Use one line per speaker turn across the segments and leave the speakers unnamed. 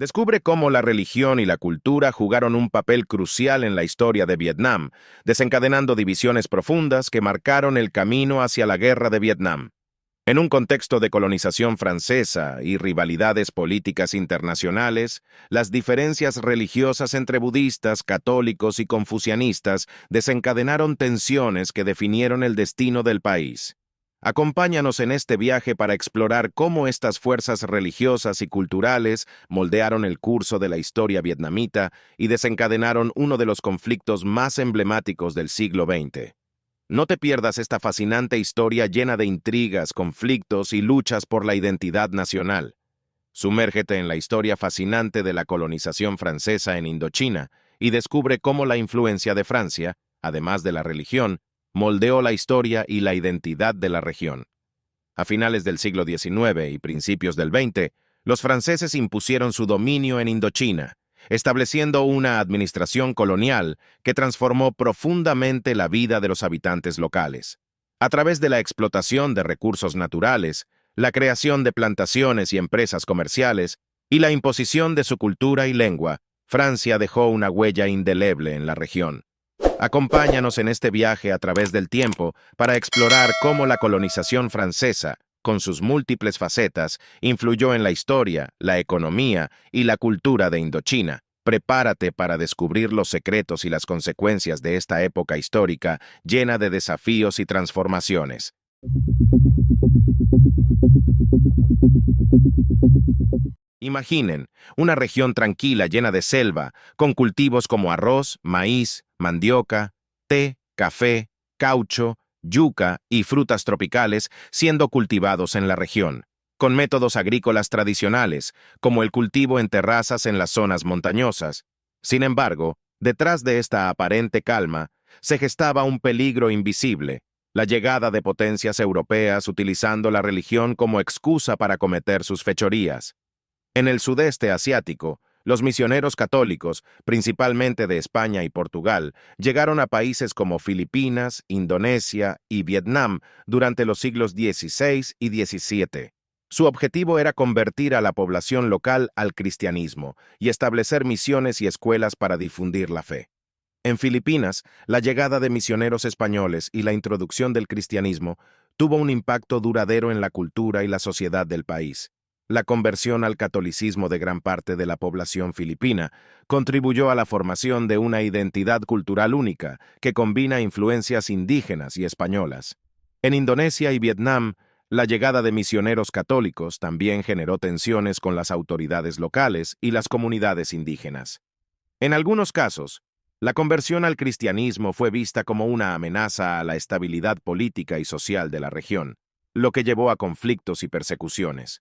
Descubre cómo la religión y la cultura jugaron un papel crucial en la historia de Vietnam, desencadenando divisiones profundas que marcaron el camino hacia la Guerra de Vietnam. En un contexto de colonización francesa y rivalidades políticas internacionales, las diferencias religiosas entre budistas, católicos y confucianistas desencadenaron tensiones que definieron el destino del país. Acompáñanos en este viaje para explorar cómo estas fuerzas religiosas y culturales moldearon el curso de la historia vietnamita y desencadenaron uno de los conflictos más emblemáticos del siglo XX. No te pierdas esta fascinante historia llena de intrigas, conflictos y luchas por la identidad nacional. Sumérgete en la historia fascinante de la colonización francesa en Indochina y descubre cómo la influencia de Francia, además de la religión, moldeó la historia y la identidad de la región. A finales del siglo XIX y principios del XX, los franceses impusieron su dominio en Indochina, estableciendo una administración colonial que transformó profundamente la vida de los habitantes locales. A través de la explotación de recursos naturales, la creación de plantaciones y empresas comerciales, y la imposición de su cultura y lengua, Francia dejó una huella indeleble en la región. Acompáñanos en este viaje a través del tiempo para explorar cómo la colonización francesa, con sus múltiples facetas, influyó en la historia, la economía y la cultura de Indochina. Prepárate para descubrir los secretos y las consecuencias de esta época histórica llena de desafíos y transformaciones. Imaginen una región tranquila llena de selva, con cultivos como arroz, maíz, mandioca, té, café, caucho, yuca y frutas tropicales siendo cultivados en la región, con métodos agrícolas tradicionales, como el cultivo en terrazas en las zonas montañosas. Sin embargo, detrás de esta aparente calma, se gestaba un peligro invisible: la llegada de potencias europeas utilizando la religión como excusa para cometer sus fechorías. En el sudeste asiático, los misioneros católicos, principalmente de España y Portugal, llegaron a países como Filipinas, Indonesia y Vietnam durante los siglos XVI y XVII. Su objetivo era convertir a la población local al cristianismo y establecer misiones y escuelas para difundir la fe. En Filipinas, la llegada de misioneros españoles y la introducción del cristianismo tuvo un impacto duradero en la cultura y la sociedad del país. La conversión al catolicismo de gran parte de la población filipina contribuyó a la formación de una identidad cultural única que combina influencias indígenas y españolas. En Indonesia y Vietnam, la llegada de misioneros católicos también generó tensiones con las autoridades locales y las comunidades indígenas. En algunos casos, la conversión al cristianismo fue vista como una amenaza a la estabilidad política y social de la región, lo que llevó a conflictos y persecuciones.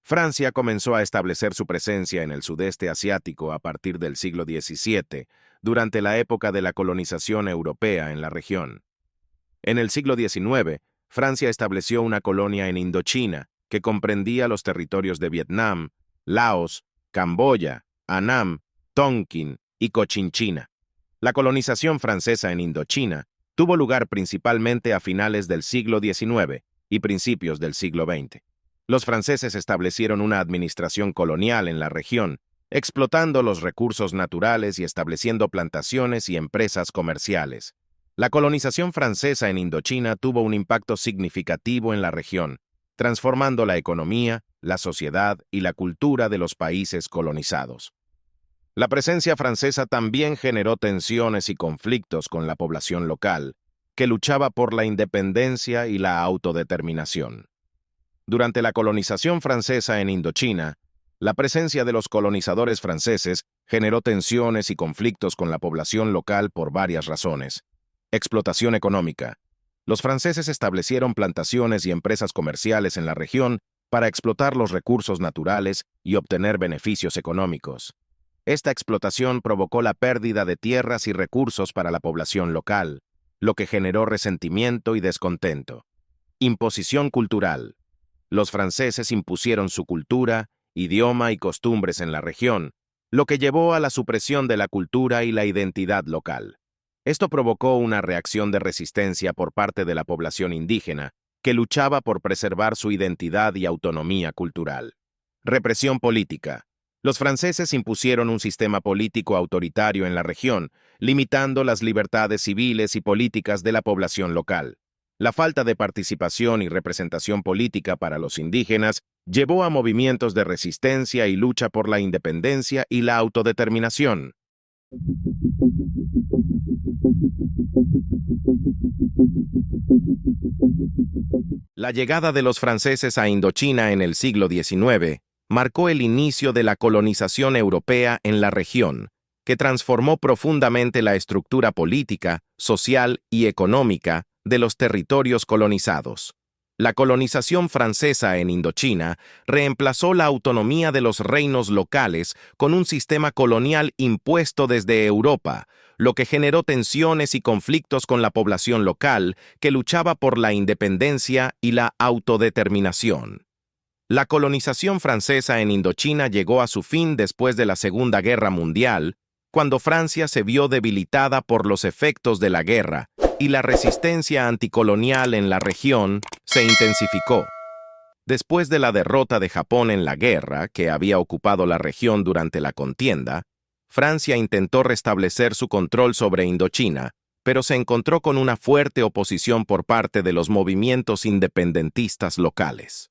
Francia comenzó a establecer su presencia en el sudeste asiático a partir del siglo XVII, durante la época de la colonización europea en la región. En el siglo XIX, Francia estableció una colonia en Indochina que comprendía los territorios de Vietnam, Laos, Camboya, Annam, Tonkin y Cochinchina. La colonización francesa en Indochina tuvo lugar principalmente a finales del siglo XIX y principios del siglo XX. Los franceses establecieron una administración colonial en la región, explotando los recursos naturales y estableciendo plantaciones y empresas comerciales. La colonización francesa en Indochina tuvo un impacto significativo en la región, transformando la economía, la sociedad y la cultura de los países colonizados. La presencia francesa también generó tensiones y conflictos con la población local, que luchaba por la independencia y la autodeterminación. Durante la colonización francesa en Indochina, la presencia de los colonizadores franceses generó tensiones y conflictos con la población local por varias razones. Explotación económica. Los franceses establecieron plantaciones y empresas comerciales en la región para explotar los recursos naturales y obtener beneficios económicos. Esta explotación provocó la pérdida de tierras y recursos para la población local, lo que generó resentimiento y descontento. Imposición cultural. Los franceses impusieron su cultura, idioma y costumbres en la región, lo que llevó a la supresión de la cultura y la identidad local. Esto provocó una reacción de resistencia por parte de la población indígena, que luchaba por preservar su identidad y autonomía cultural. Represión política. Los franceses impusieron un sistema político autoritario en la región, limitando las libertades civiles y políticas de la población local. La falta de participación y representación política para los indígenas llevó a movimientos de resistencia y lucha por la independencia y la autodeterminación. La llegada de los franceses a Indochina en el siglo XIX marcó el inicio de la colonización europea en la región, que transformó profundamente la estructura política, social y económica de los territorios colonizados. La colonización francesa en Indochina reemplazó la autonomía de los reinos locales con un sistema colonial impuesto desde Europa, lo que generó tensiones y conflictos con la población local que luchaba por la independencia y la autodeterminación. La colonización francesa en Indochina llegó a su fin después de la Segunda Guerra Mundial, cuando Francia se vio debilitada por los efectos de la guerra y la resistencia anticolonial en la región se intensificó. Después de la derrota de Japón en la guerra, que había ocupado la región durante la contienda, Francia intentó restablecer su control sobre Indochina, pero se encontró con una fuerte oposición por parte de los movimientos independentistas locales.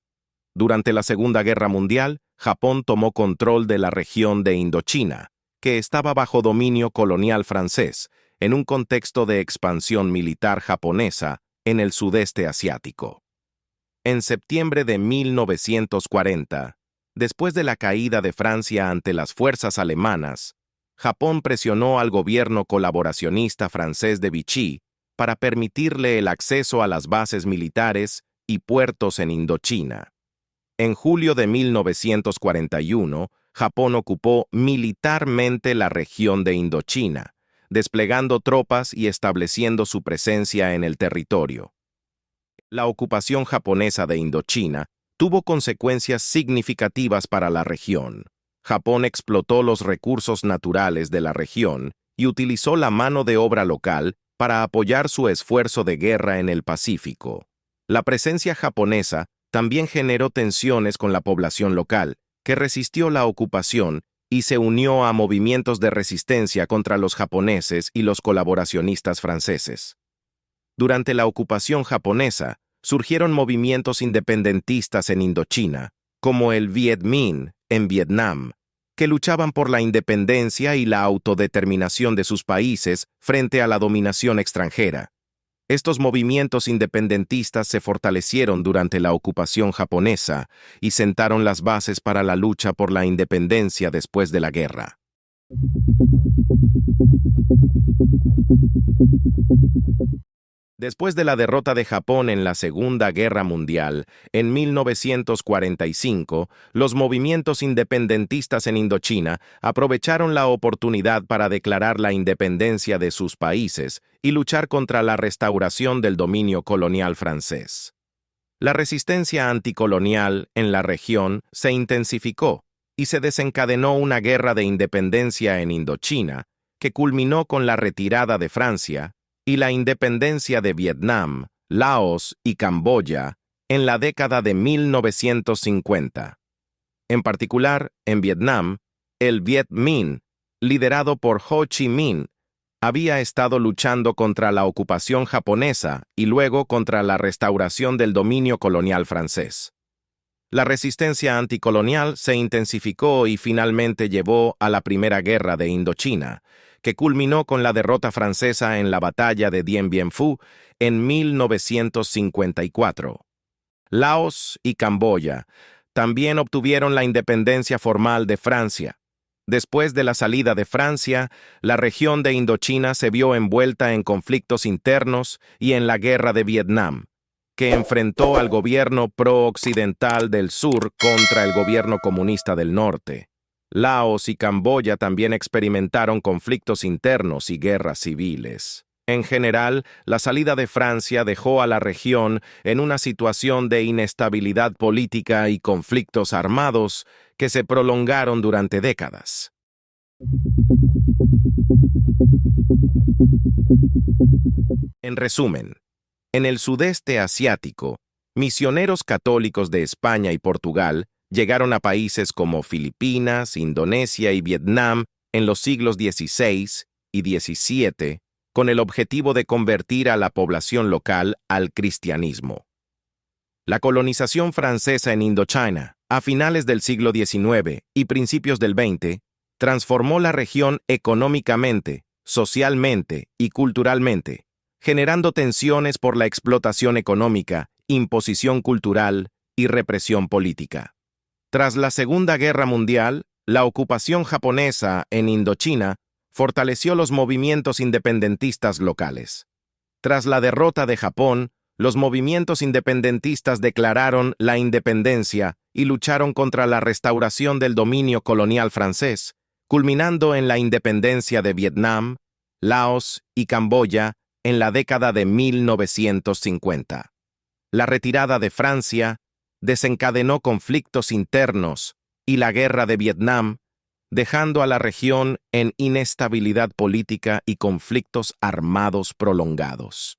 Durante la Segunda Guerra Mundial, Japón tomó control de la región de Indochina, que estaba bajo dominio colonial francés, en un contexto de expansión militar japonesa en el sudeste asiático. En septiembre de 1940, después de la caída de Francia ante las fuerzas alemanas, Japón presionó al gobierno colaboracionista francés de Vichy para permitirle el acceso a las bases militares y puertos en Indochina. En julio de 1941, Japón ocupó militarmente la región de Indochina, desplegando tropas y estableciendo su presencia en el territorio. La ocupación japonesa de Indochina tuvo consecuencias significativas para la región. Japón explotó los recursos naturales de la región y utilizó la mano de obra local para apoyar su esfuerzo de guerra en el Pacífico. La presencia japonesa también generó tensiones con la población local, que resistió la ocupación y se unió a movimientos de resistencia contra los japoneses y los colaboracionistas franceses. Durante la ocupación japonesa, surgieron movimientos independentistas en Indochina, como el Viet Minh en Vietnam, que luchaban por la independencia y la autodeterminación de sus países frente a la dominación extranjera. Estos movimientos independentistas se fortalecieron durante la ocupación japonesa y sentaron las bases para la lucha por la independencia después de la guerra. Después de la derrota de Japón en la Segunda Guerra Mundial, en 1945, los movimientos independentistas en Indochina aprovecharon la oportunidad para declarar la independencia de sus países y luchar contra la restauración del dominio colonial francés. La resistencia anticolonial en la región se intensificó y se desencadenó una guerra de independencia en Indochina, que culminó con la retirada de Francia y la independencia de Vietnam, Laos y Camboya en la década de 1950. En particular, en Vietnam, el Viet Minh, liderado por Ho Chi Minh, había estado luchando contra la ocupación japonesa y luego contra la restauración del dominio colonial francés. La resistencia anticolonial se intensificó y finalmente llevó a la Primera Guerra de Indochina, que culminó con la derrota francesa en la batalla de Dien Bien Phu en 1954. Laos y Camboya también obtuvieron la independencia formal de Francia. Después de la salida de Francia, la región de Indochina se vio envuelta en conflictos internos y en la Guerra de Vietnam, que enfrentó al gobierno pro-occidental del sur contra el gobierno comunista del norte. Laos y Camboya también experimentaron conflictos internos y guerras civiles. En general, la salida de Francia dejó a la región en una situación de inestabilidad política y conflictos armados que se prolongaron durante décadas. En resumen, en el sudeste asiático, misioneros católicos de España y Portugal Llegaron a países como Filipinas, Indonesia y Vietnam en los siglos XVI y XVII con el objetivo de convertir a la población local al cristianismo. La colonización francesa en Indochina, a finales del siglo XIX y principios del XX, transformó la región económicamente, socialmente y culturalmente, generando tensiones por la explotación económica, imposición cultural y represión política. Tras la Segunda Guerra Mundial, la ocupación japonesa en Indochina fortaleció los movimientos independentistas locales. Tras la derrota de Japón, los movimientos independentistas declararon la independencia y lucharon contra la restauración del dominio colonial francés, culminando en la independencia de Vietnam, Laos y Camboya en la década de 1950. La retirada de Francia desencadenó conflictos internos y la guerra de Vietnam, dejando a la región en inestabilidad política y conflictos armados prolongados.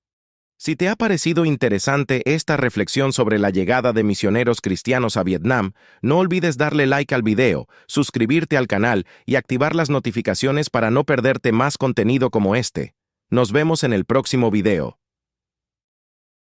Si te ha parecido interesante esta reflexión sobre la llegada de misioneros cristianos a Vietnam, no olvides darle like al video, suscribirte al canal y activar las notificaciones para no perderte más contenido como este. Nos vemos en el próximo video.